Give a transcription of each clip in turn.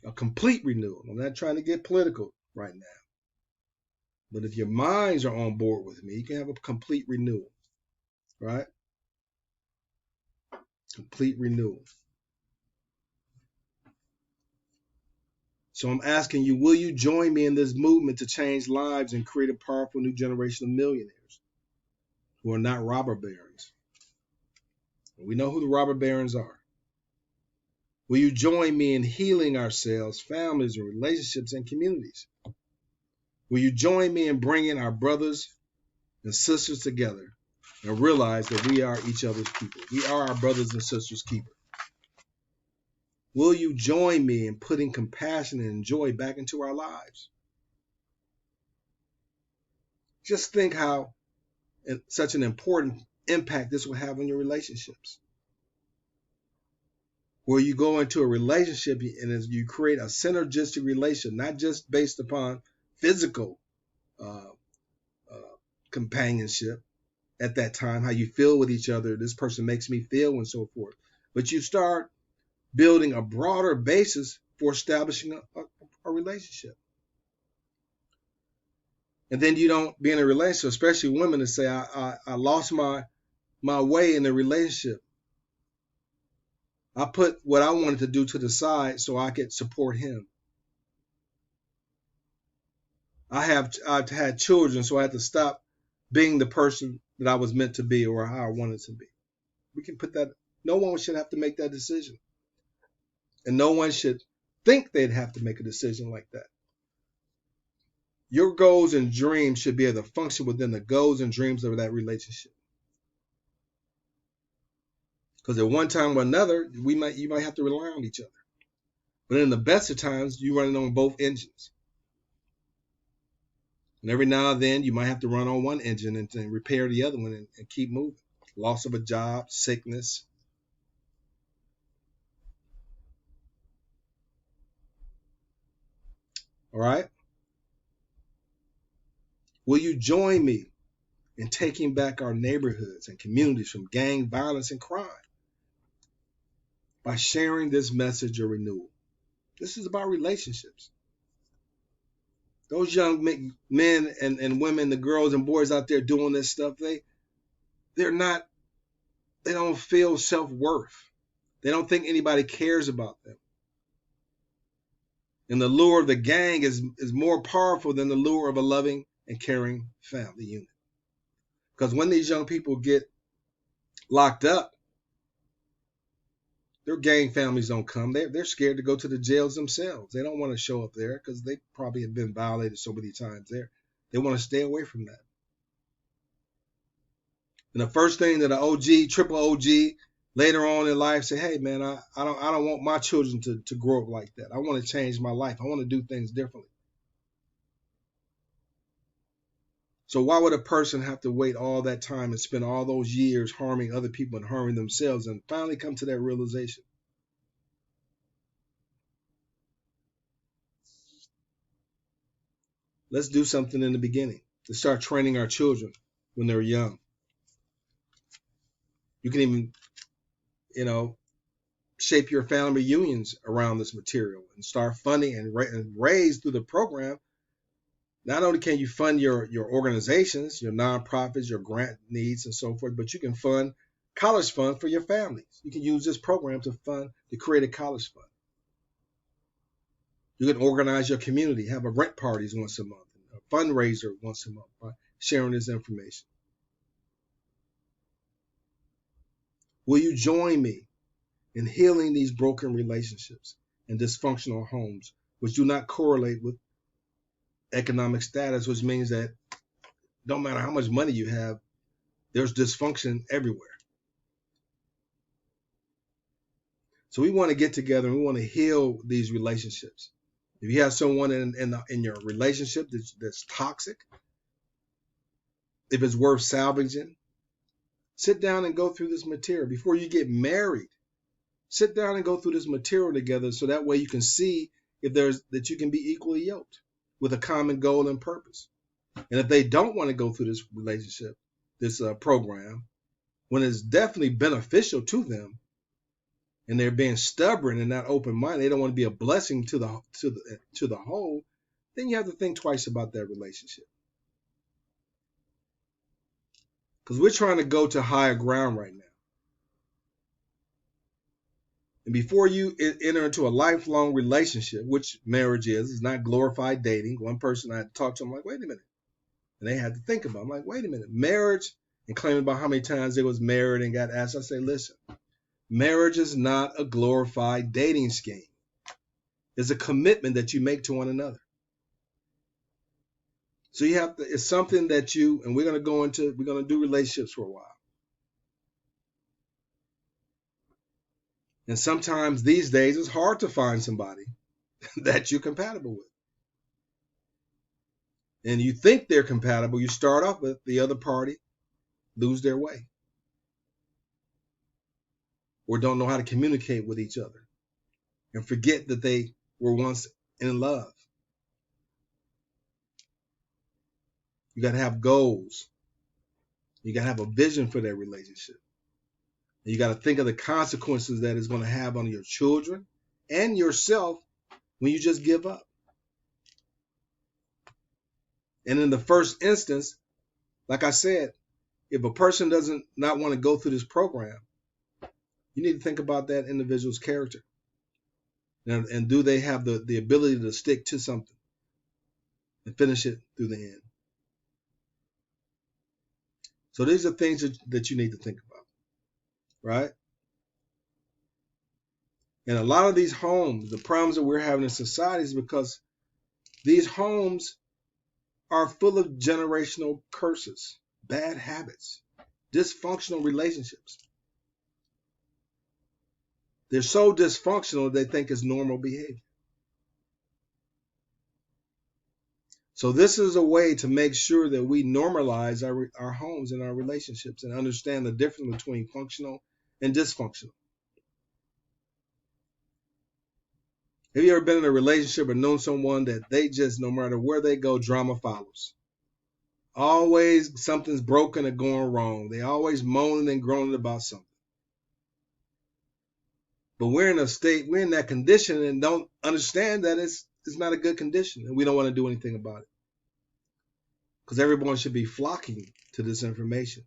a complete renewal. I'm not trying to get political right now. But if your minds are on board with me, you can have a complete renewal, right? Complete renewal. So I'm asking you, will you join me in this movement to change lives and create a powerful new generation of millionaires who are not robber barons? We know who the robber barons are. Will you join me in healing ourselves, families, and relationships and communities? Will you join me in bringing our brothers and sisters together and realize that we are each other's keeper? We are our brothers and sisters' keeper. Will you join me in putting compassion and joy back into our lives? Just think how such an important impact this will have on your relationships. Where you go into a relationship and you create a synergistic relation, not just based upon physical companionship at that time, how you feel with each other, this person makes me feel, and so forth. But you start building a broader basis for establishing a relationship. And then you don't be in a relationship, especially women, to say, I lost my way in the relationship. I put what I wanted to do to the side so I could support him. I've had children, so I had to stop being the person that I was meant to be or how I wanted to be. We can put that. No one should have to make that decision. And no one should think they'd have to make a decision like that. Your goals and dreams should be able to function within the goals and dreams of that relationship. Because at one time or another, you might have to rely on each other. But in the best of times, you're running on both engines. And every now and then, you might have to run on one engine and repair the other one and keep moving. Loss of a job, sickness. All right? Will you join me in taking back our neighborhoods and communities from gang violence and crime by sharing this message of renewal? This is about relationships. Those young men and women, the girls and boys out there doing this stuff, they don't feel self-worth. They don't think anybody cares about them. And the lure of the gang is more powerful than the lure of a loving and caring family unit. Because when these young people get locked up, their gang families don't come. They're scared to go to the jails themselves. They don't want to show up there because they probably have been violated so many times there. They want to stay away from that. And the first thing that an OG, triple OG, later on in life say, hey man, I don't want my children to grow up like that. I want to change my life. I want to do things differently. So why would a person have to wait all that time and spend all those years harming other people and harming themselves and finally come to that realization? Let's do something in the beginning to start training our children when they're young. You can even, shape your family reunions around this material and start funding and raise through the program. Not only can you fund your organizations, your nonprofits, your grant needs and so forth, but you can fund college fund for your families. You can use this program to create a college fund. You can organize your community, have a rent parties once a month, a fundraiser once a month by sharing this information. Will you join me in healing these broken relationships and dysfunctional homes, which do not correlate with economic status, which means that no matter how much money you have, there's dysfunction everywhere. So we want to get together and we want to heal these relationships. If you have someone in your relationship that's toxic, if it's worth salvaging, sit down and go through this material. Before you get married, sit down and go through this material together so that way you can see that you can be equally yoked with a common goal and purpose. And if they don't want to go through this relationship, this program, when it's definitely beneficial to them, and they're being stubborn and not open-minded, they don't want to be a blessing to the whole, then you have to think twice about that relationship. Because we're trying to go to higher ground right now. And before you enter into a lifelong relationship, which marriage is, it's not glorified dating. One person I talked to, I'm like, wait a minute. And they had to think about it. I'm like, wait a minute. Marriage, and claiming about how many times they was married and got asked. I say, listen, marriage is not a glorified dating scheme. It's a commitment that you make to one another. So you have to, it's something that you, and we're going to do relationships for a while. And sometimes these days it's hard to find somebody that you're compatible with. And you think they're compatible, you start off with the other party lose their way or don't know how to communicate with each other and forget that they were once in love. You got to have goals. You got to have a vision for that relationship. And you got to think of the consequences that it's going to have on your children and yourself when you just give up. And in the first instance, like I said, if a person doesn't not want to go through this program, you need to think about that individual's character. And do they have the ability to stick to something and finish it through the end? So these are things that you need to think about, right? And a lot of these homes, the problems that we're having in society is because these homes are full of generational curses, bad habits, dysfunctional relationships. They're so dysfunctional they think it's normal behavior. So this is a way to make sure that we normalize our homes and our relationships and understand the difference between functional and dysfunctional. Have you ever been in a relationship or known someone that they just, no matter where they go, drama follows? Always something's broken or going wrong. They always moaning and groaning about something. But we're in that condition and don't understand that it's not a good condition and we don't want to do anything about it. Because everyone should be flocking to this information.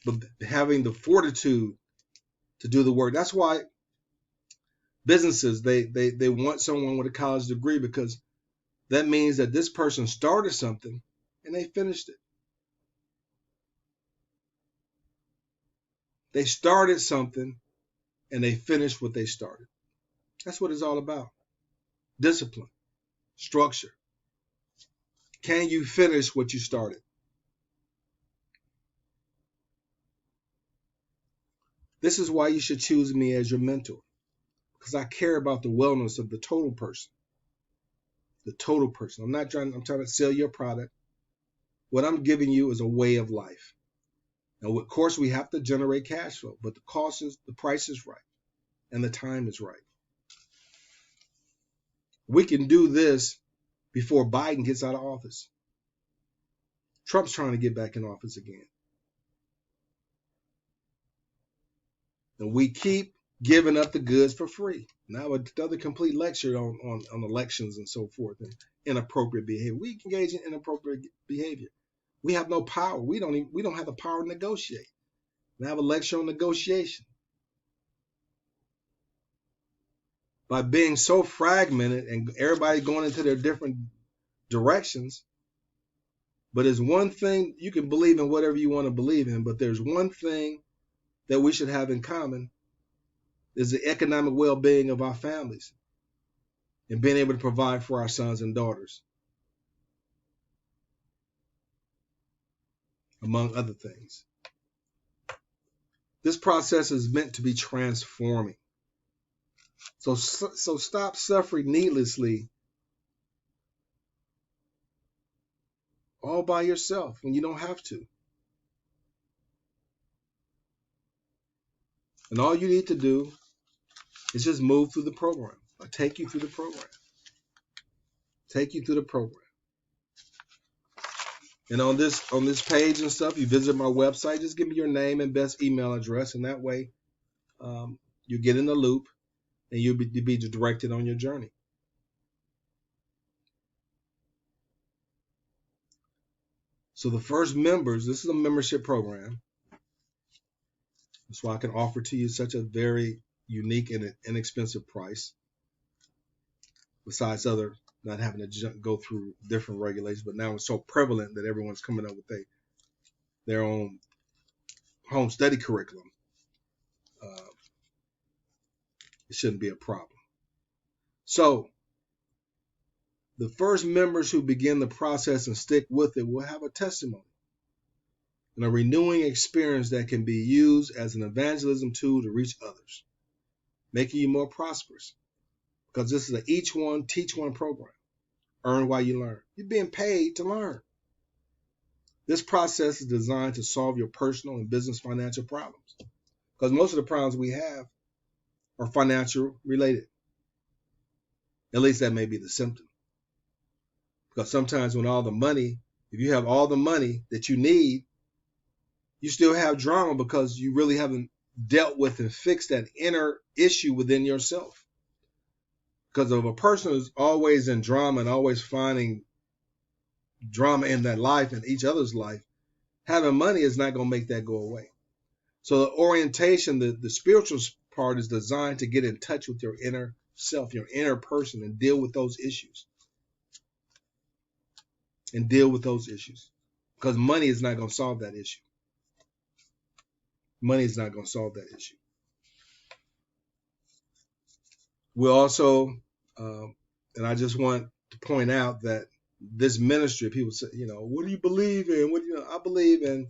But having the fortitude to do the work. That's why businesses, they want someone with a college degree, because that means that this person started something and they finished it. They started something and they finished what they started. That's what it's all about. Discipline, structure. Can you finish what you started? This is why you should choose me as your mentor, because I care about the wellness of the total person. The total person. I'm trying to sell your product. What I'm giving you is a way of life. Now, of course, we have to generate cash flow, but the price is right, and the time is right. We can do this before Biden gets out of office. Trump's trying to get back in office again. And we keep giving up the goods for free. Now another complete lecture on elections and so forth and inappropriate behavior. We engage in inappropriate behavior. We have no power. We don't have the power to negotiate. We have a lecture on negotiation. By being so fragmented and everybody going into their different directions. But there's one thing, you can believe in whatever you want to believe in, but there's one thing that we should have in common is the economic well-being of our families and being able to provide for our sons and daughters, among other things. This process is meant to be transforming. So stop suffering needlessly all by yourself when you don't have to. And all you need to do is just move through the program. I'll take you through the program. Take you through the program. And on this page and stuff, you visit my website, just give me your name and best email address, and that way you get in the loop and you'll be directed on your journey. So the first members, this is a membership program. That's why I can offer to you such a very unique and inexpensive price. Besides not having to go through different regulations, but now it's so prevalent that everyone's coming up with their own home study curriculum. It shouldn't be a problem. So the first members who begin the process and stick with it will have a testimony and a renewing experience that can be used as an evangelism tool to reach others, making you more prosperous. Because this is an each one, teach one program. Earn while you learn. You're being paid to learn. This process is designed to solve your personal and business financial problems. Because most of the problems we have are financial related. At least that may be the symptom. Because sometimes when if you have all the money that you need, you still have drama because you really haven't dealt with and fixed that inner issue within yourself. Because if a person is always in drama and always finding drama in their life and each other's life, having money is not going to make that go away. So the orientation, the spiritual part is designed to get in touch with your inner self, your inner person, and deal with those issues. Because money is not going to solve that issue. Money is not going to solve that issue. We also, and I just want to point out that this ministry, people say, what do you believe in? I believe in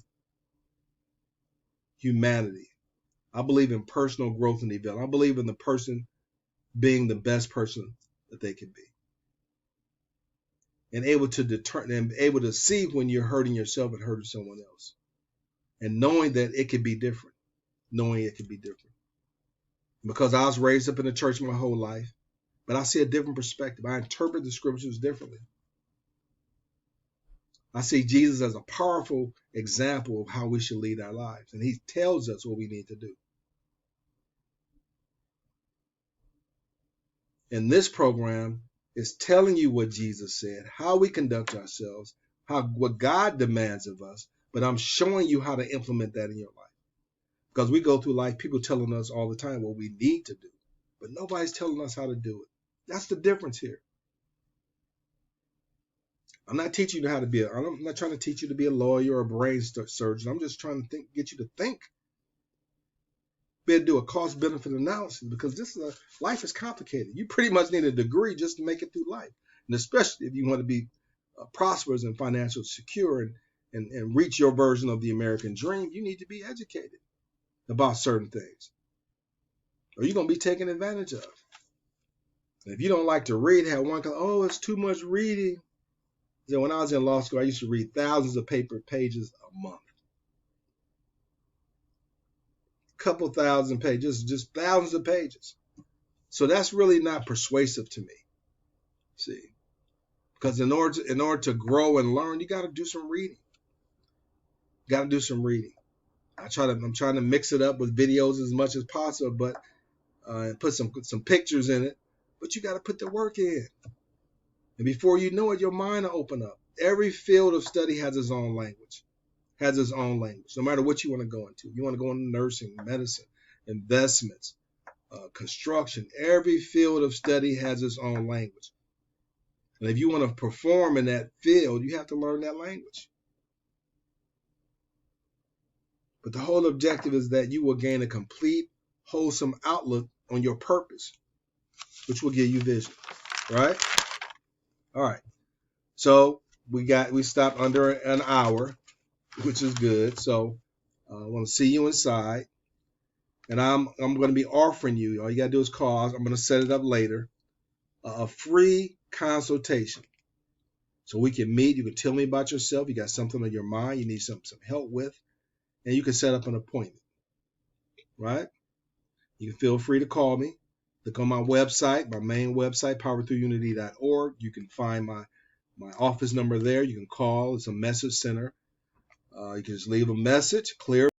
humanity. I believe in personal growth and development. I believe in the person being the best person that they can be. And able to see when you're hurting yourself and hurting someone else. And knowing that it could be different. Because I was raised up in the church my whole life, but I see a different perspective. I interpret the scriptures differently. I see Jesus as a powerful example of how we should lead our lives. And he tells us what we need to do. And this program is telling you what Jesus said, how we conduct ourselves, what God demands of us, but I'm showing you how to implement that in your life. Because we go through life, people telling us all the time what we need to do, but nobody's telling us how to do it. That's the difference here. I'm not teaching you I'm not trying to teach you to be a lawyer or a brain surgeon. I'm just trying to get you to think. Be able to do a cost-benefit analysis, because life is complicated. You pretty much need a degree just to make it through life. And especially if you want to be prosperous and financially secure and reach your version of the American dream, you need to be educated about certain things, or you're going to be taken advantage of. And if you don't like to read, have one, it's too much reading. So when I was in law school, I used to read thousands of paper pages a month. Couple thousand pages, just thousands of pages. So that's really not persuasive to me. See, because in order to grow and learn, you got to do some reading. I'm trying to mix it up with videos as much as possible, but put some pictures in it. But you got to put the work in. And before you know it, your mind will open up. Every field of study has its own language. No matter what you want to go into. You want to go into nursing, medicine, investments, construction. Every field of study has its own language. And if you want to perform in that field, you have to learn that language. But the whole objective is that you will gain a complete, wholesome outlook on your purpose, which will give you vision. Right? All right. So we stopped under an hour, which is good. So I want to see you inside. And I'm going to be offering you, all you got to do is call. I'm going to set it up later, a free consultation. So we can meet. You can tell me about yourself. You got something on your mind you need some help with, and you can set up an appointment. Right? You can feel free to call me. Look on my website, my main website, powerthroughunity.org. You can find My office number there, you can call. It's a message center. You can just leave a message, clear